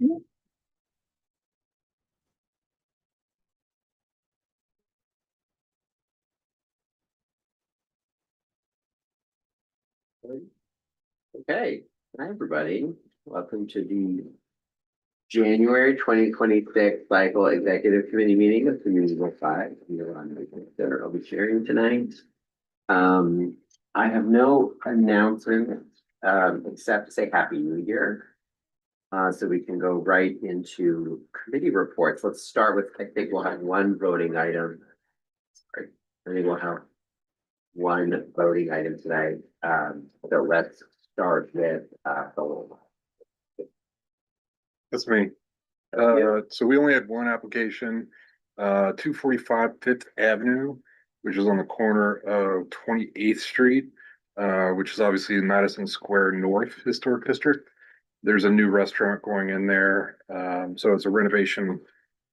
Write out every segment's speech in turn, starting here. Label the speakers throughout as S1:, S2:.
S1: Okay, hi everybody. Welcome to the January 2026 cycle executive committee meeting of Community Board 5. I'll be sharing tonight. I have no announcement except to say Happy New Year. So we can go right into committee reports. Let's start with, I think we'll have one voting item. Sorry, I think we'll have one voting item today. So let's start with
S2: That's me. So we only had one application, 245 Fifth Avenue, which is on the corner of 28th Street, which is obviously in Madison Square North Historic District. There's a new restaurant going in there. So it's a renovation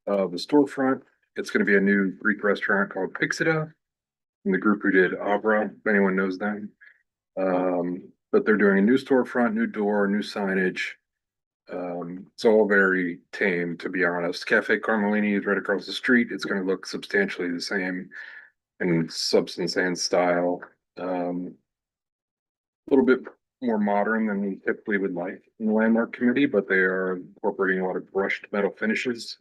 S2: of the storefront. It's going to be a new Greek restaurant called Pixida, and the group who did Abra, if anyone knows them. But they're doing a new storefront, new door, new signage. It's all very tame, to be honest. Cafe Carmelini is right across the street. It's going to look substantially the same in substance and style. A little bit more modern than we typically would like in the Landmark Committee, but they are incorporating a lot of brushed metal finishes,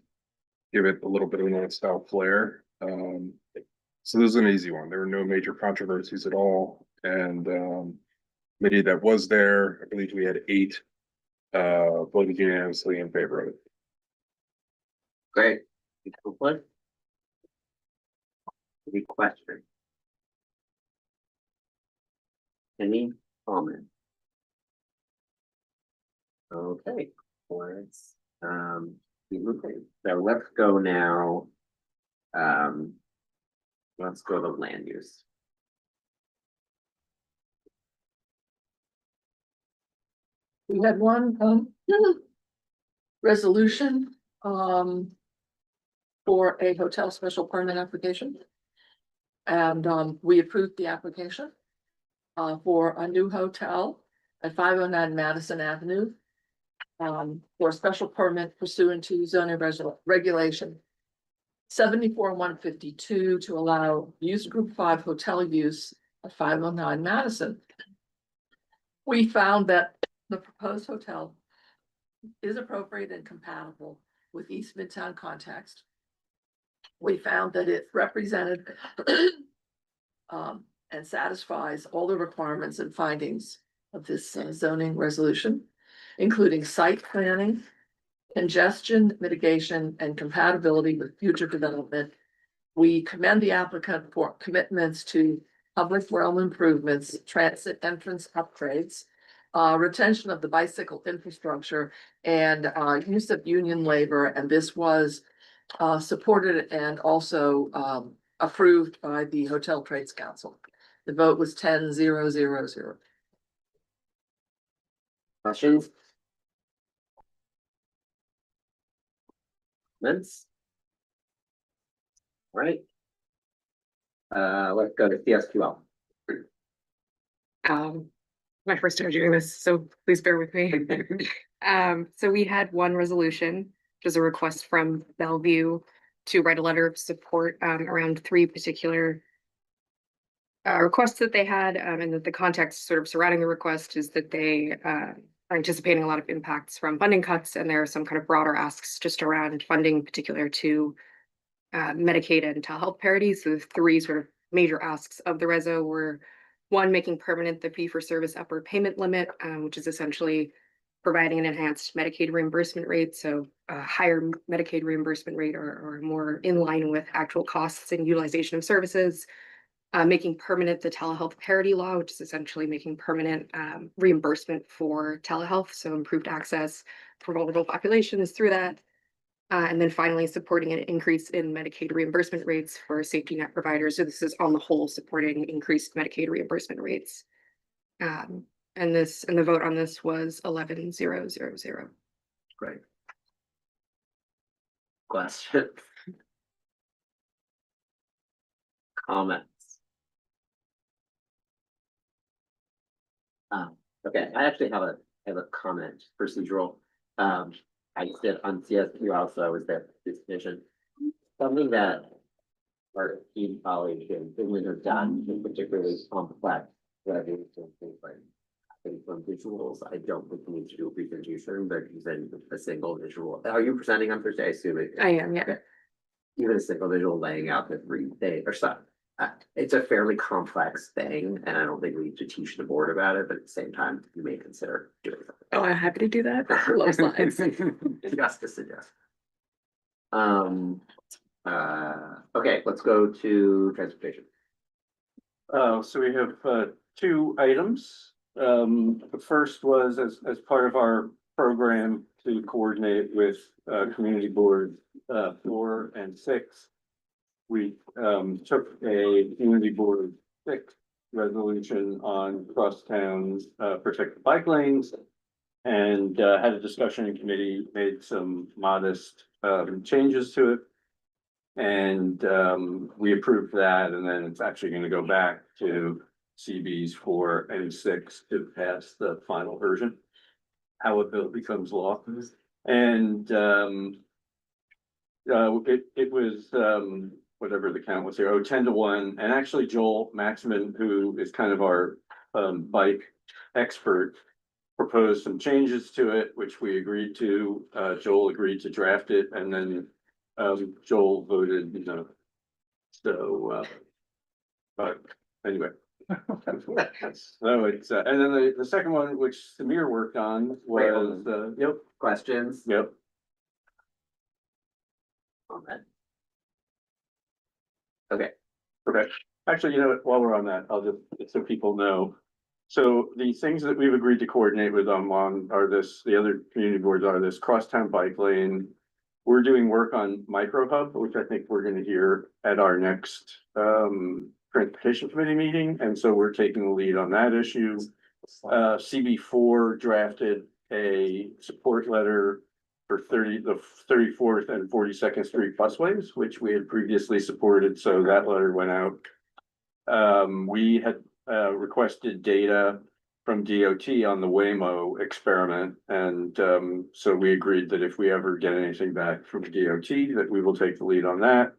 S2: give it a little bit of an old style flair. So this is an easy one. There were no major controversies at all. And committee that was there, I believe we had 8 voted unanimously in favor of it.
S1: great. Any question? Any comment? Okay, let's keep moving. So let's go now. Let's go to land use.
S3: We had one resolution for a hotel special permit application. And we approved the application for a new hotel at 509 Madison Avenue for a special permit pursuant to zoning regulation 74-152 to allow use group 5 hotel use at 509 Madison. We found that the proposed hotel is appropriate and compatible with East Midtown context. We found that it represented and satisfies all the requirements and findings of this zoning resolution, including site planning, congestion mitigation, and compatibility with future development. We commend the applicant for commitments to public realm improvements, transit entrance upgrades, retention of the bicycle infrastructure, and use of union labor. And this was supported and also approved by the Hotel Trades Council. The vote was 10-0-0-0.
S1: Questions? Comments? All right. Let's go to CSQL.
S4: My first time doing this, so please bear with me. So we had one resolution, which is a request from Bellevue to write a letter of support around 3 particular requests that they had, and that the context sort of surrounding the request is that they are anticipating a lot of impacts from funding cuts, and there are some kind of broader asks just around funding, particular to Medicaid and telehealth parity. So the 3 sort of major asks of the reso were: 1, making permanent the fee-for-service upper payment limit, which is essentially providing an enhanced Medicaid reimbursement rate, so a higher Medicaid reimbursement rate or more in line with actual costs and utilization of services. Making permanent the telehealth parity law, which is essentially making permanent reimbursement for telehealth, so improved access for vulnerable populations through that. And then finally, supporting an increase in Medicaid reimbursement rates for safety net providers. So this is on the whole supporting increased Medicaid reimbursement rates. And the vote on this was 11-0-0-0.
S1: Great. Questions? Comments? Okay, I actually have a comment, procedural. I sit on CSQ also, I was there for this mission. Something that our team colleagues and women have done, in particularly complex revenues and things like. I think from visuals, I don't think we need to do a presentation, but even a single visual, are you presenting on Thursday? I assume it.
S4: I am, yeah.
S1: Okay. Even a single visual laying out the three things or stuff. It's a fairly complex thing, and I don't think we need to teach the board about it, but at the same time, you may consider doing something.
S4: Oh, I'm happy to do that. I love slides.
S1: Just to suggest. Okay, let's go to transportation.
S5: So we have two items. The first was as part of our program to coordinate with community board 4 and 6. We took a community board 6 resolution on crosstown protected bike lanes. And had a discussion in committee, made some modest changes to it. And we approved that, and then it's actually gonna go back to CBs 4 and 6 to pass the final version. How a bill becomes law. And it was whatever the count was here, 10-1, and actually Joel Maxman, who is kind of our bike expert, proposed some changes to it, which we agreed to. Joel agreed to draft it, and then Joel voted no. So, but anyway. So it's, and then the second one, which Samir worked on was, yep,
S1: Questions
S5: yep.
S1: on that? Okay,
S5: Okay, actually, you know what, while we're on that, I'll just, so people know. So the things that we've agreed to coordinate with them on are this, the other community boards are this crosstown bike lane. We're doing work on micro hub, which I think we're gonna hear at our next transportation committee meeting, and so we're taking the lead on that issue. CB4 drafted a support letter for the 34th and 42nd Street busways, which we had previously supported, so that letter went out. We had requested data from DOT on the Waymo experiment, and so we agreed that if we ever get anything back from DOT, that we will take the lead on that.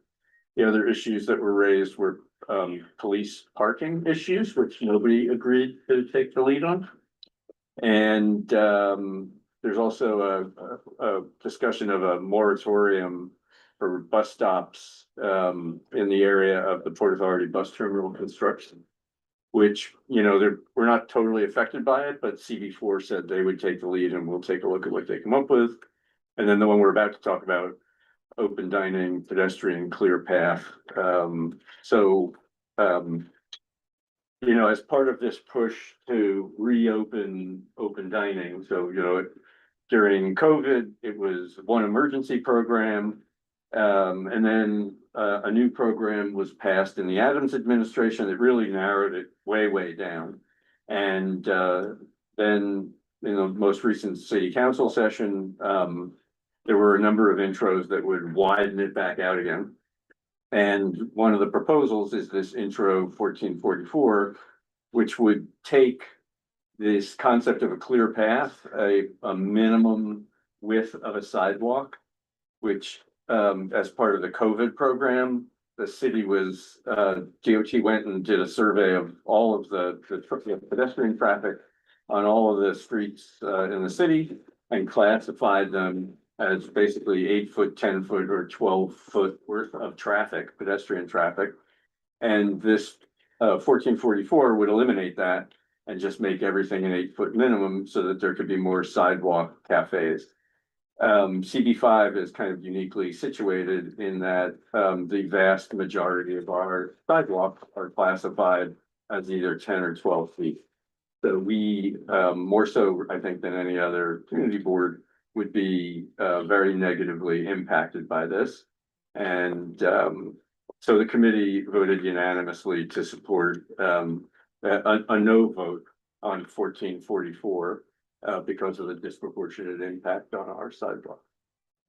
S5: The other issues that were raised were police parking issues, which nobody agreed to take the lead on. And there's also a discussion of a moratorium for bus stops in the area of the Port Authority bus terminal construction. Which, you know, we're not totally affected by it, but CB4 said they would take the lead, and we'll take a look at what they come up with. And then the one we're about to talk about, open dining, pedestrian clear path. You know, as part of this push to reopen open dining, so, you know, during COVID, it was one emergency program. And then a new program was passed in the Adams administration that really narrowed it way down. And then in the most recent city council session, there were a number of intros that would widen it back out again. And one of the proposals is this intro 1444, which would take this concept of a clear path, a minimum width of a sidewalk, which as part of the COVID program, the city was, DOT went and did a survey of all of the pedestrian traffic on all of the streets in the city and classified them as basically 8-foot, 10-foot, or 12-foot worth of traffic, pedestrian traffic. And this 1444 would eliminate that and just make everything an 8-foot minimum so that there could be more sidewalk cafes. CB5 is kind of uniquely situated in that the vast majority of our sidewalks are classified as either 10 or 12 feet. So we, more so, I think, than any other community board, would be very negatively impacted by this. And so the committee voted unanimously to support a no vote on 1444 because of the disproportionate impact on our sidewalk.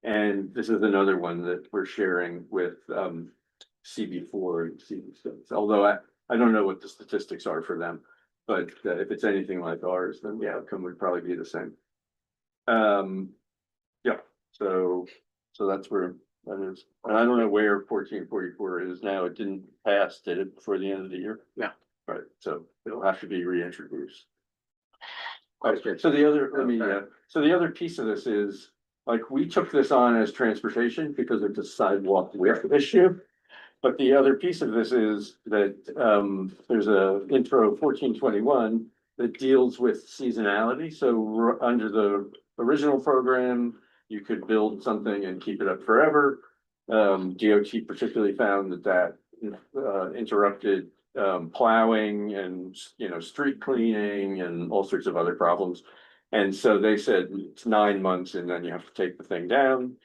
S5: And this is another one that we're sharing with CB4 and CB6, although I don't know what the statistics are for them, but if it's anything like ours, then the outcome would probably be the same. Yeah, So that's where that is. And I don't know where 1444 is now. It didn't pass, did it, before the end of the year?
S1: No.
S5: Right, so it'll have to be reintroduced.
S1: Question.
S5: So the other, let me,
S1: Okay.
S5: so the other piece of this is, like, we took this on as transportation because it's a sidewalk width issue. But the other piece of this is that, there's a intro 1421 that deals with seasonality. So under the original program, you could build something and keep it up forever. DOT particularly found that interrupted plowing and, you know, street cleaning and all sorts of other problems. And so they said it's 9 months and then you have to take the thing down.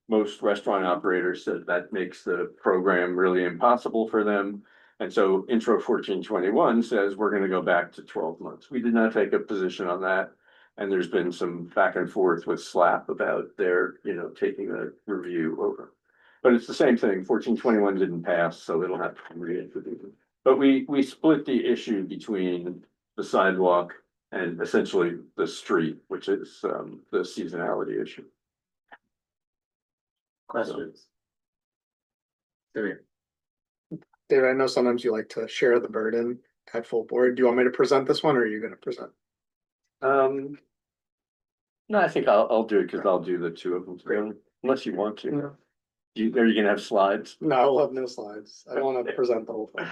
S5: Most restaurant operators said that makes the program really impossible for them. And so intro 1421 says we're gonna go back to 12 months. We did not take a position on that. And there's been some back and forth with SLAP about their, you know, taking the review over. But it's the same thing. 1421 didn't pass, so it'll have to be reintroduced. But we split the issue between the sidewalk and essentially the street, which is the seasonality issue.
S1: Questions? Samir.
S6: David, I know sometimes you like to share the burden at full board. Do you want me to present this one or are you gonna present?
S5: No, I think I'll do it because I'll do the two of them together, unless you want to.
S6: No.
S5: Are you gonna have slides?
S6: No, I'll have no slides. I don't wanna present the whole thing.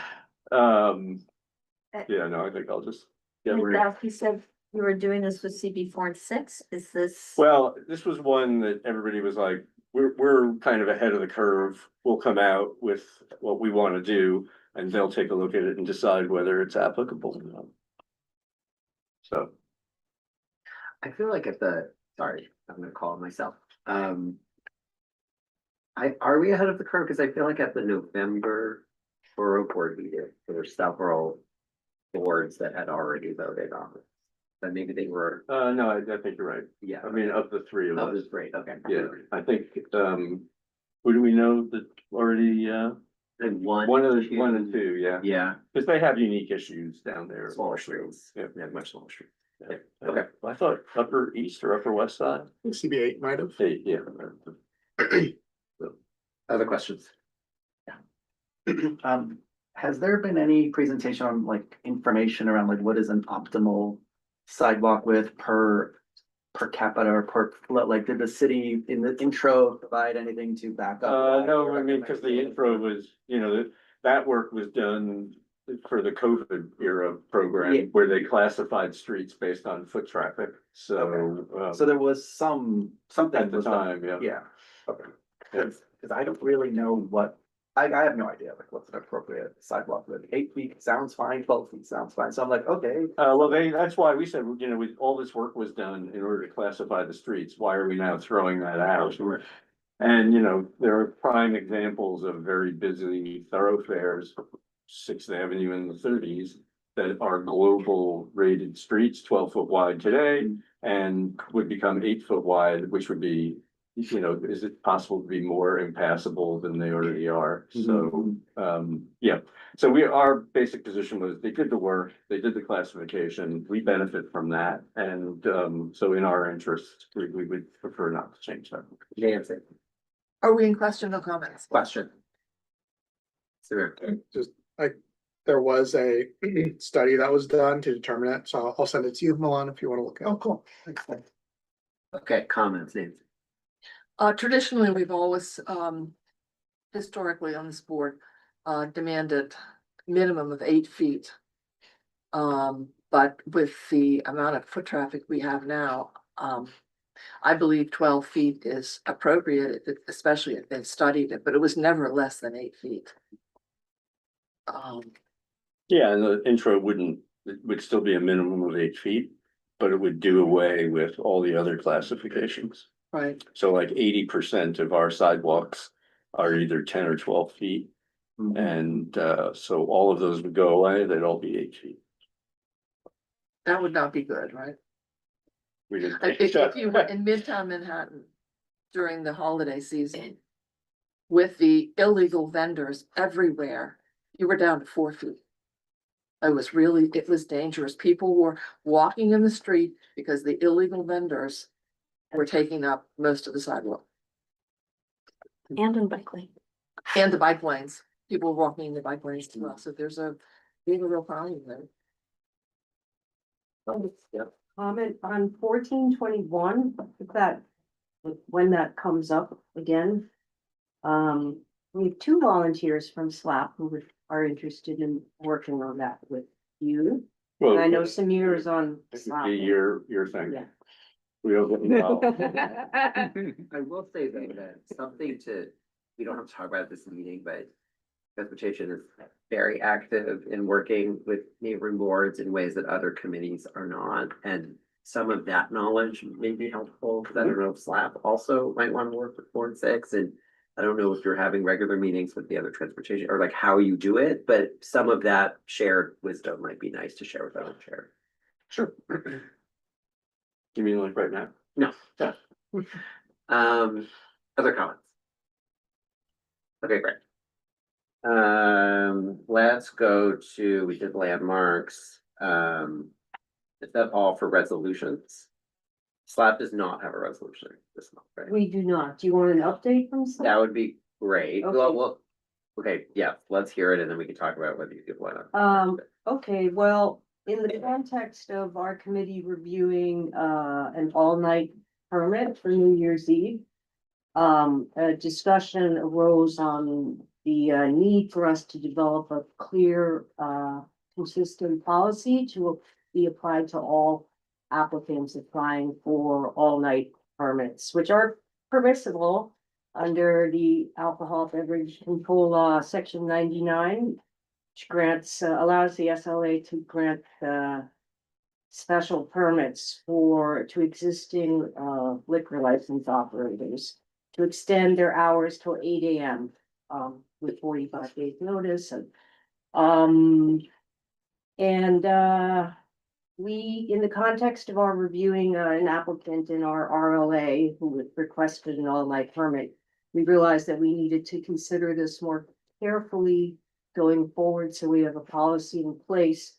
S5: Yeah, no, I think I'll just. Yeah,
S7: And
S5: we're,
S7: Ralph, you said you were doing this with CB 4 and 6, is this?
S5: well, this was one that everybody was like, we're kind of ahead of the curve. We'll come out with what we want to do and they'll take a look at it and decide whether it's applicable or not. So,
S1: I feel like sorry, I'm gonna call it myself. Are we ahead of the curve? Cause I feel like at the November borough board meeting, there were several boards that had already voted on it. But maybe they were,
S5: no, I think you're right.
S1: yeah.
S5: I mean, of the three of
S1: That
S5: us,
S1: was great, okay.
S5: yeah, I think, who do we know that already,
S1: And
S5: one and two, yeah.
S1: Yeah,
S5: Because they have unique issues down there.
S1: smaller streets.
S5: Yeah.
S1: Yeah, much smaller streets.
S5: Yeah.
S1: Okay.
S5: I thought upper east or upper west side.
S6: CB8 might have.
S5: Hey, yeah.
S1: Other questions?
S8: Has there been any presentation on like information around like what is an optimal sidewalk width per capita or per, like, did the city in the intro provide anything to back up?
S5: No, I mean, because the intro was, you know, that work was done for the COVID era
S8: Yeah.
S5: program where they classified streets based on foot traffic. So,
S8: So there was something
S5: at the
S8: was done.
S5: time, yeah.
S8: Yeah, okay.
S5: Yeah.
S8: Cause I don't really know what, I have no idea, like, what's an appropriate sidewalk width. 8 feet sounds fine, 12 feet sounds fine, so I'm like, okay.
S5: Well, that's why we said, you know, with all this work was done in order to classify the streets. Why are we now throwing that out? And, you know, there are prime examples of very busy thoroughfares, Sixth Avenue in the 30s, that are global rated streets, 12-foot wide today, and would become 8-foot wide, which would be, you know, is it possible to be more impassable than they already are? So, yeah. So our basic position was they did the work, they did the classification, we benefit from that. And, so in our interest, we would prefer not to change that.
S1: Nancy,
S3: Are we in question or comments?
S1: question? Samir.
S6: Just like, there was a study that was done to determine it, so I'll send it to you, Milan, if you wanna look at it.
S8: Oh, cool.
S1: Okay, comments, Nancy.
S3: Traditionally, we've always, historically on this board, demanded minimum of 8 feet. But with the amount of foot traffic we have now, I believe 12 feet is appropriate, especially if they've studied it, but it was never less than 8 feet.
S5: Yeah, and the intro it would still be a minimum of 8 feet, but it would do away with all the other classifications.
S3: Right,
S5: So like 80% of our sidewalks are either 10 or 12 feet. And so all of those would go away, they'd all be 8 feet.
S3: that would not be good, right?
S5: We didn't.
S3: If you were in Midtown Manhattan during the holiday season, with the illegal vendors everywhere, you were down to 4 feet. It was dangerous. People were walking in the street because the illegal vendors were taking up most of the sidewalk.
S7: And in bike lane.
S3: And the bike lanes, people walking in the bike lanes as well, so we have a real problem there.
S9: Comment on 1421, if that, when that comes up again. We have two volunteers from SLAP who are interested in working on that with you. And I know Samir is on
S5: This would
S9: SLAP.
S5: be your thing.
S9: Yeah.
S5: We'll get involved.
S1: I will say though that something we don't have to talk about at this meeting, but transportation is very active in working with neighboring boards in ways that other committees are not. And some of that knowledge may be helpful, because I don't know if SLAP also might want to work with 4 and 6. And I don't know if you're having regular meetings with the other transportation or like how you do it, but some of that shared wisdom might be nice to share with other chair.
S5: Sure. You mean like right now?
S1: No. Other comments? Okay, great. Let's go to, we did landmarks. Is that all for resolutions? SLAP does not have a resolution this month, right?
S9: We do not. Do you want an update from SLAP?
S1: That would be great.
S9: Okay.
S1: Well, okay, yeah, let's hear it and then we can talk about whether you give one.
S9: Okay, well, in the context of our committee reviewing an all-night permit for New Year's Eve. A discussion arose on the need for us to develop a clear consistent policy to be applied to all applicants applying for all-night permits, which are permissible under the Alcohol Beverage Control Law, Section 99, which grants, allows the SLA to grant special permits to existing liquor license operators to extend their hours till 8 AM with 45 days notice. We, in the context of our reviewing an applicant in our RLA who had requested an all-night permit, we realized that we needed to consider this more carefully going forward, so we have a policy in place.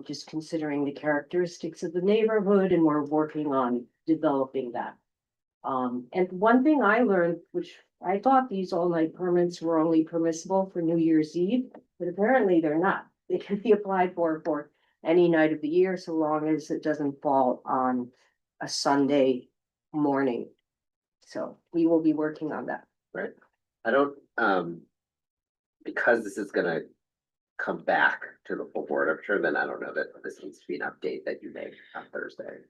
S9: Just considering the characteristics of the neighborhood, and we're working on developing that. And one thing I learned, which I thought these all-night permits were only permissible for New Year's Eve, but apparently they're not. They can be applied for any night of the year, so long as it doesn't fall on a Sunday morning. So we will be working on that.
S1: Right, I don't, because this is gonna come back to the full board, I'm sure, then I don't know that this needs to be an update that you make on Thursday.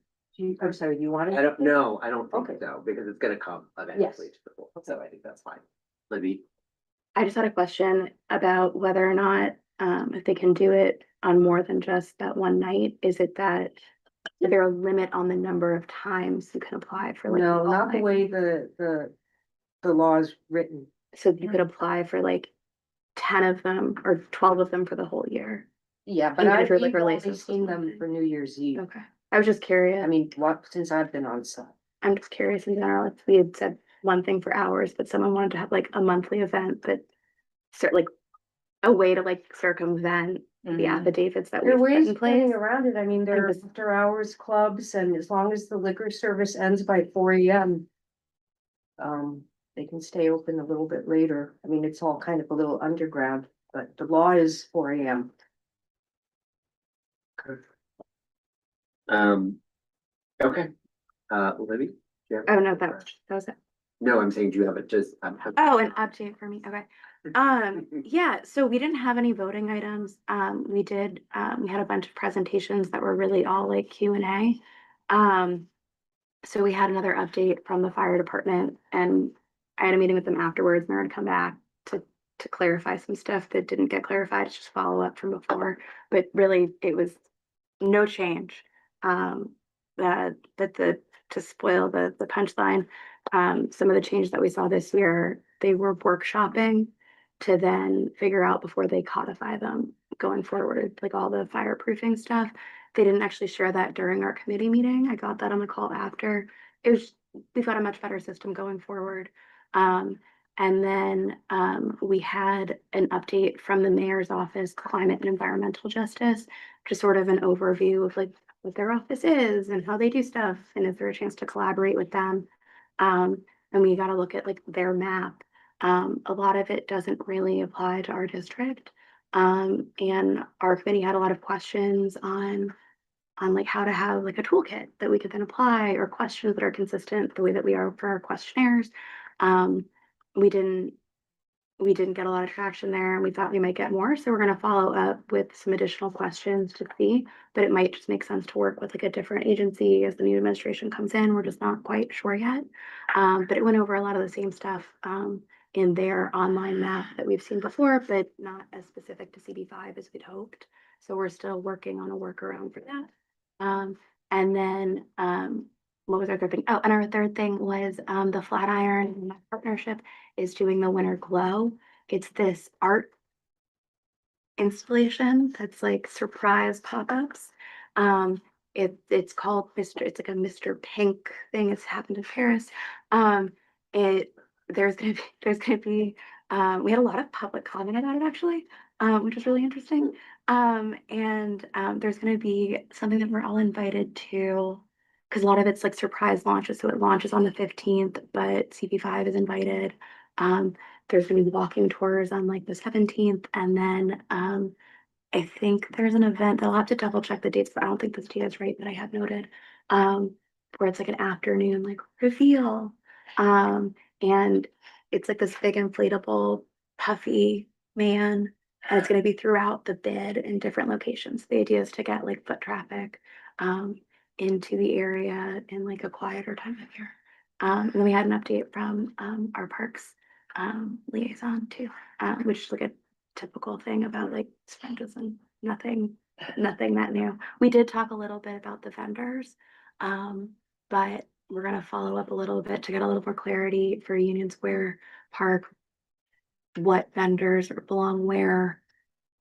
S9: I'm sorry, you want to?
S1: I don't know, I don't think
S9: Okay.
S1: so, because it's gonna come eventually to the board, so I think that's fine. Libby?
S4: I just had a question about whether or not, if they can do it on more than just that one night, is it that, is there a limit on the number of times you can apply for like?
S9: No,
S4: all
S9: not the
S4: night?
S9: way the law is written.
S4: So you could apply for like 10 of them or 12 of them for the whole year.
S9: Yeah, but
S4: Even if
S9: I've
S4: your liquor
S9: only
S4: license was
S9: seen them
S4: Monday.
S9: for New Year's Eve.
S4: Okay, I was just curious.
S9: I mean, since I've been on site.
S4: I'm just curious in general, if we had said one thing for hours, but someone wanted to have like a monthly event, but like a way to like circumvent the affidavits that
S9: There are
S4: we've put
S9: ways
S4: in
S9: of getting
S4: place.
S9: around it. I mean, there are
S4: just-
S9: after hours clubs, and as long as the liquor service ends by 4 AM. They can stay open a little bit later. I mean, it's all kind of a little underground, but the law is 4 AM.
S1: Okay, Libby? Do you have-
S4: Oh, no, that was it.
S1: No, I'm saying, do you have it, just,
S4: Oh, an update for me, okay. Yeah, so we didn't have any voting items. We did, we had a bunch of presentations that were really all like Q and A. So we had another update from the fire department, and I had a meeting with them afterwards, and they're gonna come back to clarify some stuff that didn't get clarified, it's just follow up from before, but really, it was no change. To spoil the punchline, some of the changes that we saw this year, they were workshopping to then figure out before they codify them going forward, like all the fireproofing stuff. They didn't actually share that during our committee meeting. I got that on the call after. We've got a much better system going forward. And then we had an update from the mayor's office, Climate and Environmental Justice, just sort of an overview of like what their office is and how they do stuff, and is there a chance to collaborate with them? And we got to look at like their map A lot of it doesn't really apply to our district. And our committee had a lot of questions on like how to have like a toolkit that we could then apply, or questions that are consistent the way that we are for our questionnaires. Um, we didn't get a lot of traction there, and we thought we might get more, so we're gonna follow up with some additional questions to see. But it might just make sense to work with like a different agency as the new administration comes in. We're just not quite sure yet. But it went over a lot of the same stuff in their online map that we've seen before, but not as specific to CB5 as we'd hoped. So we're still working on a workaround for that. And then, what was our third thing? Oh, and our third thing was, the Flatiron Partnership is doing the Winter Glow. It's this art installation that's like surprise pop-ups. It's called it's like a Mr. Pink thing. It's happened in Paris. It, there's gonna be, we had a lot of public comment about it actually, which was really interesting. There's gonna be something that we're all invited to, because a lot of it's like surprise launches. So it launches on the 15th, but CP5 is invited. There's gonna be walking tours on like the 17th, and then I think there's an event that I'll have to double check the dates, but I don't think this date is right, that I had noted. Where it's like an afternoon like reveal. And it's like this big inflatable puffy man, and it's gonna be throughout the bid in different locations. The idea is to get like foot traffic into the area in like a quieter time of year. And then we had an update from our parks liaison too, which is like a typical thing about like sponges, and nothing that new. We did talk a little bit about the vendors, but we're gonna follow up a little bit to get a little more clarity for Union Square Park, what vendors belong where,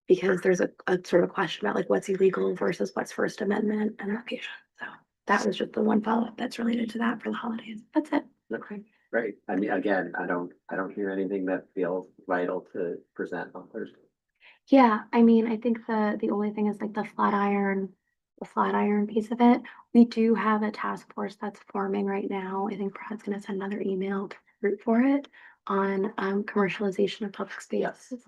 S4: because there's a sort of question about like what's illegal versus what's First Amendment and location. So that was just the one follow-up that's related to that for the holidays. That's it.
S1: Okay, great. I mean, again, I don't hear anything that feels vital to present on Thursday.
S4: Yeah, I mean, I think the only thing is like the Flatiron piece of it. We do have a task force that's forming right now. I think Brad's gonna send another email to root for it on commercialization of public spaces.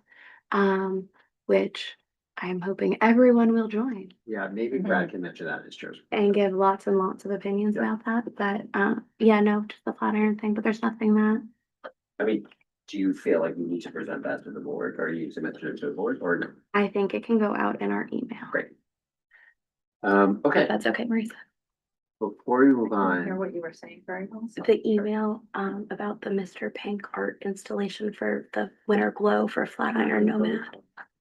S4: Which I'm hoping everyone will join
S1: Yeah, maybe Brad can mention that in his church.
S4: and give lots and lots of opinions
S1: Yeah.
S4: about that. But yeah, no, just the Flatiron thing, but there's nothing that,
S1: I mean, do you feel like you need to present that to the board, or you to mention it to the board, or no?
S4: I think it can go out in our email.
S1: Great.
S4: If
S1: Okay,
S4: that's okay, Marisa.
S1: before we move
S7: Hear
S1: on,
S7: what you were saying very well.
S4: The email about the Mr. Pink art installation for the Winter Glow for Flatiron Nomad.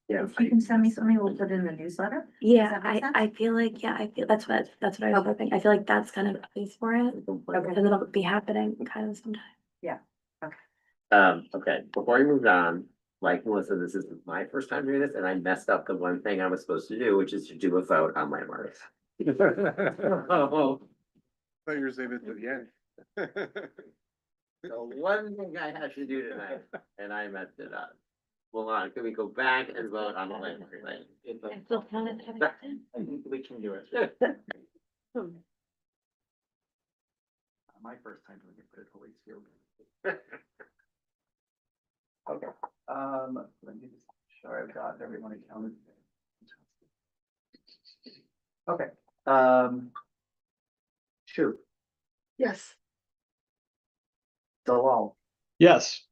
S1: yeah,
S7: If you can send me something, we'll put it in the newsletter.
S4: Yeah,
S7: that make sense?
S4: I feel like, yeah, I feel that's what I was hoping. I feel like that's kind of the place for it. Because it'll be happening kind of sometime.
S1: okay, before we move on, like Melissa, this is my first time doing this, and I messed up the one thing I was supposed to do, which is to do a vote on landmarks. Oh,
S2: Thought you were saving it to the end.
S1: the one thing I had to do tonight, and I messed it up. Hold on, can we go back and vote on the landmark thing?
S4: I still count it having been.
S8: I think we can do it. My first time doing it, but it always feels good. Okay, let me just make sure I've got everyone accounted. Okay, Shu,
S3: Yes.
S8: Dalal,
S10: Yes.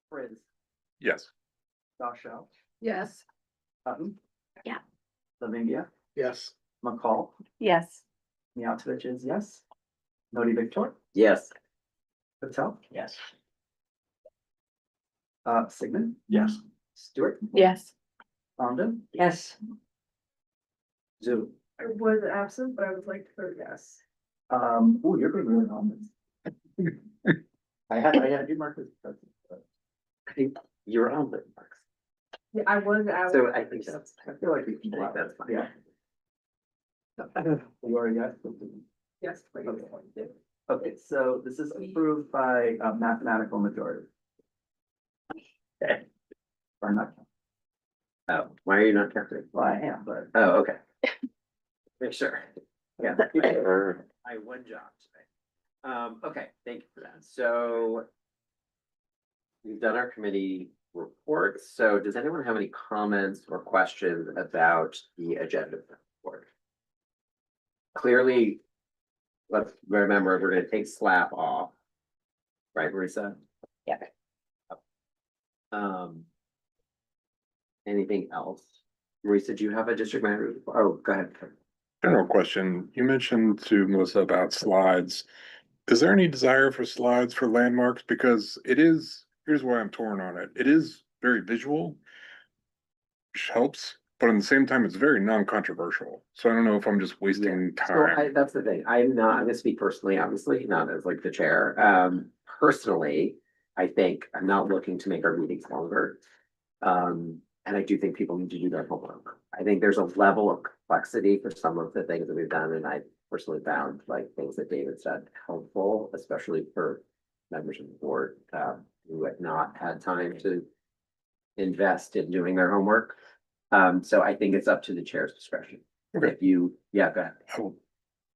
S8: Frizz,
S2: Yes.
S8: Dasha,
S3: Yes.
S8: Hutton.
S4: Yeah.
S8: Lavingia,
S6: Yes.
S8: McCall,
S7: Yes.
S8: Miatovich is yes. Nodi Victor,
S1: Yes,
S8: Patel,
S10: Yes.
S8: Sigmund,
S10: Yes.
S8: Stewart,
S3: Yes.
S8: Rhonda,
S9: Yes.
S8: Zoo.
S3: I was absent, but I would like to vote yes.
S8: Oh, you're being really on this. I had you mark this.
S1: I think you're on the marks.
S3: Yeah, I was out.
S1: So I think that's,
S8: I feel like we can.
S1: I think that's fine.
S8: Yeah. You are yes.
S3: Yes, please.
S8: Okay. Okay, so this is approved by a mathematical majority.
S1: Okay.
S8: Or not,
S1: Oh, why are you not counting?
S8: well, I am, but.
S1: Oh, okay. Make sure.
S8: Yeah.
S1: I one job today. Okay, thank you for that. So we've done our committee reports, so does anyone have any comments or questions about the agenda for the report? Clearly, let's remember, we're gonna take SLAP off. Right, Marisa?
S7: Yeah.
S1: Anything else? Marisa, do you have a district manager? Oh, go ahead.
S2: General question, you mentioned to Melissa about slides. Is there any desire for slides for landmarks? Because it is, here's why I'm torn on it. It is very visual. Which helps, but at the same time, it's very non-controversial. So I don't know if I'm just wasting
S1: So
S2: time.
S1: that's the thing. I'm gonna speak personally, obviously, not as like the chair. Personally, I think I'm not looking to make our meetings longer. And I do think people need to do their homework. I think there's a level of complexity for some of the things that we've done, and I personally found like things that David said helpful, especially for members of the board, who had not had time to invest in doing their homework. So I think it's up to the chair's discretion.
S2: Okay.
S1: If you, yeah, go ahead.
S2: I will-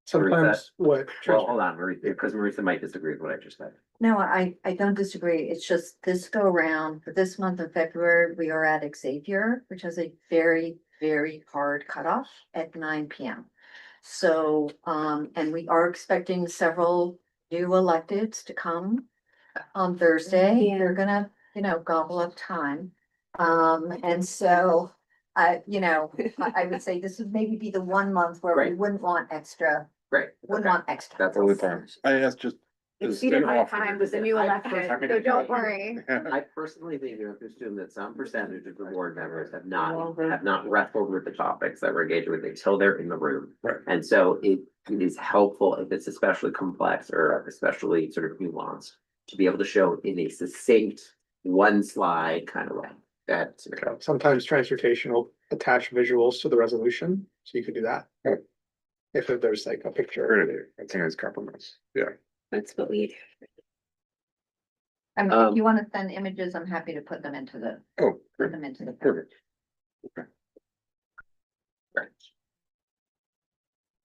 S6: Sometimes what.
S1: Well, hold on, Marisa, because Marisa might disagree with what I just said.
S7: No, I don't disagree. It's just this go around for this month of February, we are at Xavier, which has a very, very hard cutoff at 9 p.m. So, and we are expecting several new electeds to come on Thursday. They're gonna, gobble up time. And so I would say this would maybe be the one month where we
S1: Great.
S7: wouldn't want extra,
S1: Great.
S7: wouldn't
S1: Okay.
S7: want extra.
S1: That's
S2: All
S1: all
S2: the
S1: the
S2: time. I asked just. as
S4: Exceeded
S2: an
S4: my
S2: offer.
S4: time with the new
S1: I
S4: election,
S1: personally-
S4: so don't worry.
S1: I personally think you have to assume that some percentage of the board members have not wrestled with the topics that we're engaging with until they're in the room.
S2: Right.
S1: And so it is helpful if it's especially complex or especially sort of nuanced to be able to show in a succinct one slide kind of way. That,
S6: Sometimes transportation will attach visuals to the resolution, so you could do that.
S2: Yeah.
S6: If there's like a picture.
S2: Great idea. That's a nice compromise. Yeah.
S4: That's what we do.
S7: If you wanna send images, I'm happy to put them into the,
S2: Oh,
S7: put
S2: great.
S7: them into the.
S2: Perfect.
S1: right.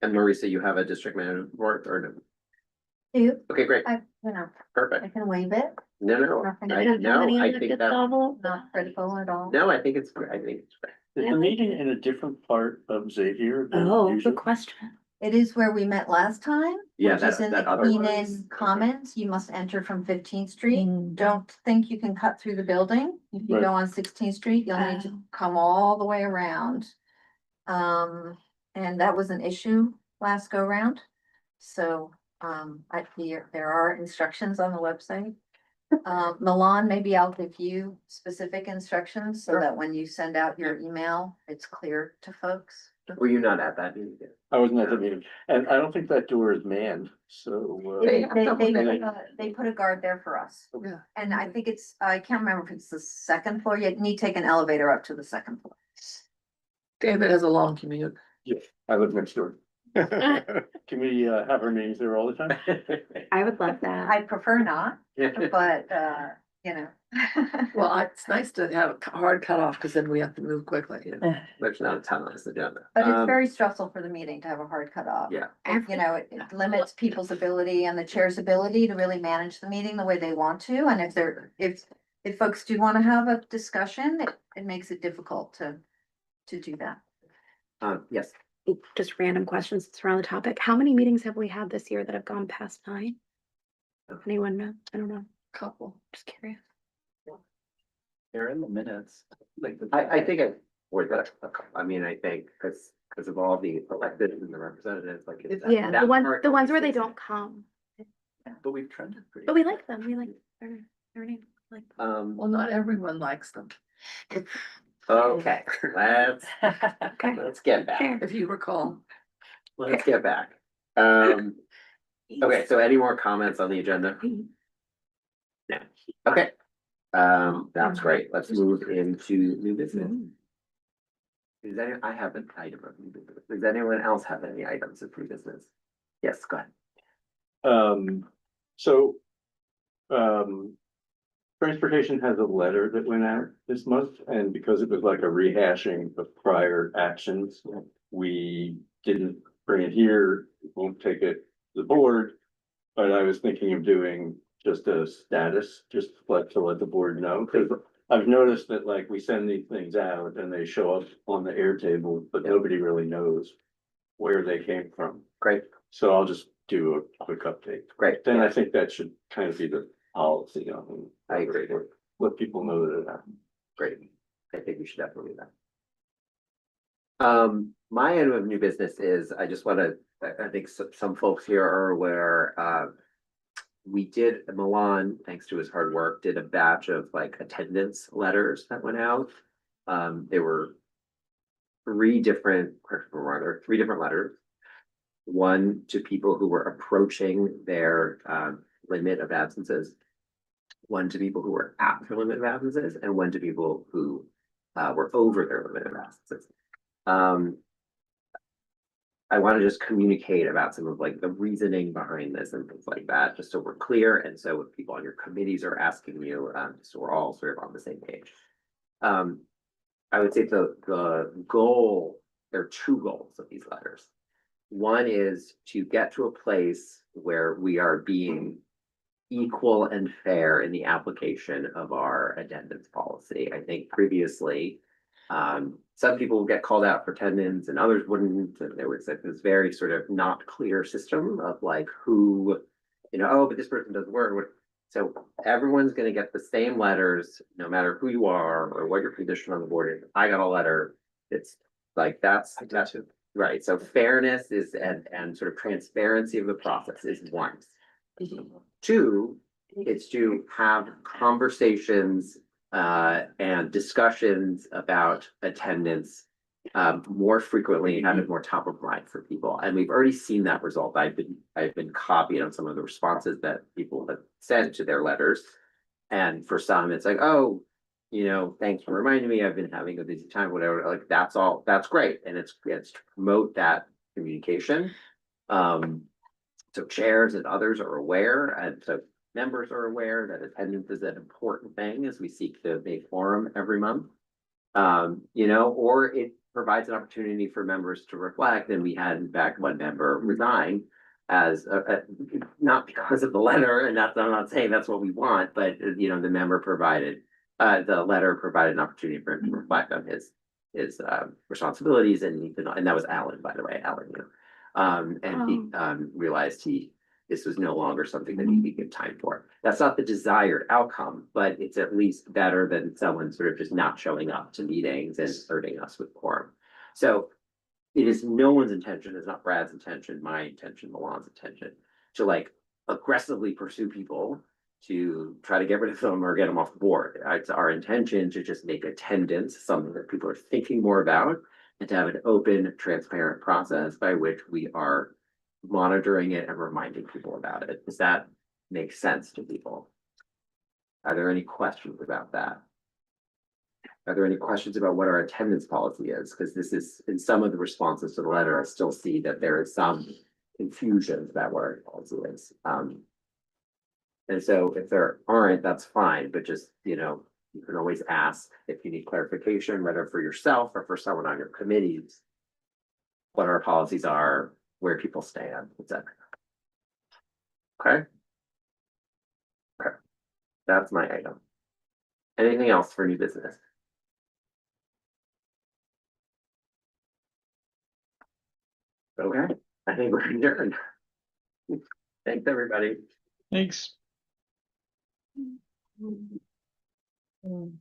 S1: And Marisa, you have a district manager report or no?
S7: You,
S1: Okay, great,
S7: I
S1: perfect.
S7: can waive it,
S1: No, no,
S7: Nothing.
S1: I think that,
S7: not critical at all.
S1: no, I think it's, I think it's great.
S5: Is the meeting in a different part of Xavier? than
S9: Oh,
S5: usual?
S9: good question.
S7: It is where we met last time.
S1: Yeah,
S7: Which is in
S1: that
S7: the
S1: other
S7: Keenan
S1: one.
S7: Commons. You must enter from 15th Street. Don't think you can cut through the building. If you
S5: Right.
S7: go on 16th Street, you'll need to come all the way around. And that was an issue last go round. So, there are instructions on the website. Milan, maybe I'll give you specific instructions so that when you send out your email, it's clear to folks.
S1: Were you not at that meeting?
S5: I wasn't at the meeting, and I don't think that door is manned, so.
S7: They
S1: someone
S7: they put a guard there for us.
S3: Yeah.
S7: And I think I can't remember if it's the second floor, you need to take an elevator up to the second floor.
S3: David has a long commute.
S5: I live next door. Can we have our meetings there all the time?
S4: I would love that.
S7: I prefer not, but,
S3: Well, it's nice to have a hard cutoff because then we have to move quickly.
S1: There's not a ton on this agenda.
S7: But it's very stressful for the meeting to have a hard cutoff.
S1: Yeah,
S7: It limits people's ability and the chair's ability to really manage the meeting the way they want to, and if folks do wanna have a discussion, it makes it difficult to do that.
S1: yes,
S4: Just random questions that's around the topic. How many meetings have we had this year that have gone past 9? Anyone know? I don't know.
S3: Couple.
S4: Just curious.
S8: They're in the minutes, like.
S1: I think I, or that, I mean, I think, because of all the elected and the representatives, like. it's that-
S4: Yeah,
S1: that
S4: the
S1: part
S4: the ones where they
S1: is-
S4: don't come,
S8: But we've trended pretty.
S4: but we like them. We like their name. Like
S3: Well, not everyone likes them.
S1: Okay,
S4: okay.
S1: let's get back,
S4: Fair.
S3: If you recall.
S1: let's get back. Okay, so any more comments on the agenda? No, okay. That's great, let's move into new business. Is any, I have an item of new business, does anyone else have any items of new business? Yes, go ahead.
S5: So, transportation has a letter that went out this month, and because it was like a rehashing of prior actions, we didn't bring it here, won't take it to the board. But I was thinking of doing just a status, just like to let the board know, because I've noticed that like we send these things out and they show up on the Airtable, but nobody really knows where they came from.
S1: Great,
S5: So I'll just do a quick update.
S1: great.
S5: Then I think that should kind of be the policy on.
S1: I agree.
S5: Let people know that it happened.
S1: Great. I think we should definitely do that. My item of new business is, I just wanna, I think some folks here are aware, we did, Milan, thanks to his hard work, did a batch of like attendance letters that went out. There were three different letters. One to people who were approaching their limit of absences. One to people who were at their limit of absences, and one to people who were over their limit of absences. I want to just communicate about some of like the reasoning behind this and things like that, just so we're clear. And so if people on your committees are asking you, so we're all sort of on the same page. I would say the goal, there are two goals of these letters. One is to get to a place where we are being equal and fair in the application of our attendance policy. I think previously, some people would get called out for attendance and others wouldn't. And there was like this very sort of not clear system of like who, oh, but this person doesn't work. So everyone's gonna get the same letters, no matter who you are or what your position on the board is. I got a letter. It's like that's right. So fairness is and sort of transparency of the process is one. Two, it's to have conversations and discussions about attendance more frequently and have it more top of mind for people. And we've already seen that result. I've been copied on some of the responses that people have sent to their letters. And for some, it's like, oh, thanks for reminding me, I've been having a busy time, whatever, like that's all, that's great. And it's to promote that communication. So chairs and others are aware, and so members are aware that attendance is an important thing as we seek to make quorum every month. Or it provides an opportunity for members to reflect, and we had in fact one member resign as not because of the letter, and that's, I'm not saying that's what we want, but the member provided the letter provided an opportunity for him to reflect on his responsibilities, and that was Alan, by the way, Alan knew. And he realized this was no longer something that he could give time for. That's not the desired outcome, but it's at least better than someone sort of just not showing up to meetings and hurting us with quorum. So it is no one's intention, it's not Brad's intention, my intention, Milan's intention, to like aggressively pursue people to try to get rid of them or get them off the board. It's our intention to just make attendance something that people are thinking more about, and to have an open, transparent process by which we are monitoring it and reminding people about it. Does that make sense to people? Are there any questions about that? Are there any questions about what our attendance policy is? Because this is, in some of the responses to the letter, I still see that there is some confusion about what our policy is. And so if there aren't, that's fine, but just, you can always ask if you need clarification, whether for yourself or for someone on your committees, what our policies are, where people stand, etc. Okay. Okay. That's my item. Anything else for new business? Okay, I think we're adjourned. Thanks, everybody.
S10: Thanks.
S7: Mm.